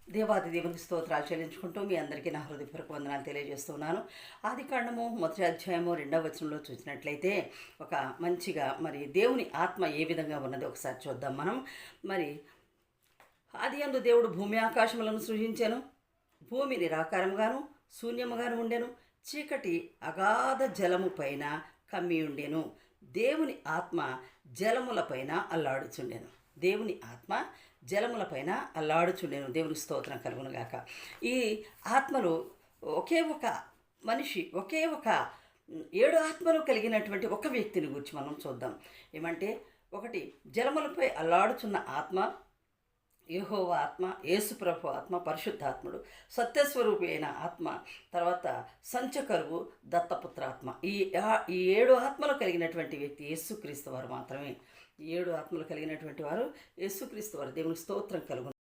దేవాది దేవునికి స్తోత్రాలు చెల్లించుకుంటూ మీ అందరికీ నా హృదయపూర్వక వందనాలు తెలియజేస్తున్నాను. ఆదికాండము మొదటి అధ్యాయము 2వ వచనంలో చూసినట్లయితే ఒక మంచిగా మరి దేవుని ఆత్మ ఏ విధంగా ఉన్నది ఒకసారి చూద్దాం మనం. మరి ఆదియందు దేవుడు భూమి ఆకాశములను సృజించెను. భూమి నిరాకారముగాను శూన్యముగాను ఉండెను. చీకటి అగాధ జలము పైన కమ్మి ఉండెను. దేవుని ఆత్మ జలములపైన అల్లాడుచుండెను. దేవుని ఆత్మ జలములపైన అల్లాడుచుండెను. దేవుని స్తోత్రం కలుగునుగాక. ఈ ఆత్మలు ఒకే ఒక మనిషి, ఒకే ఒక 7 ఆత్మలు కలిగినటువంటి ఒక వ్యక్తిని గురించి మనం చూద్దాం. ఏమంటే, ఒకటి జలములపై అల్లాడుచున్న ఆత్మ యెహోవా ఆత్మ, యేసుప్రభు ఆత్మ, పరిశుద్ధాత్ముడు, సత్యస్వరూపి అయిన ఆత్మ, తర్వాత సంచకరువు, దత్తపుత్రాత్మ. ఈ 7 ఆత్మలు కలిగినటువంటి వ్యక్తి యేసుక్రీస్తు వారు మాత్రమే. ఈ 7 ఆత్మలు కలిగినటువంటి వారు యేసుక్రీస్తు వారు. దేవుని స్తోత్రం కలుగును.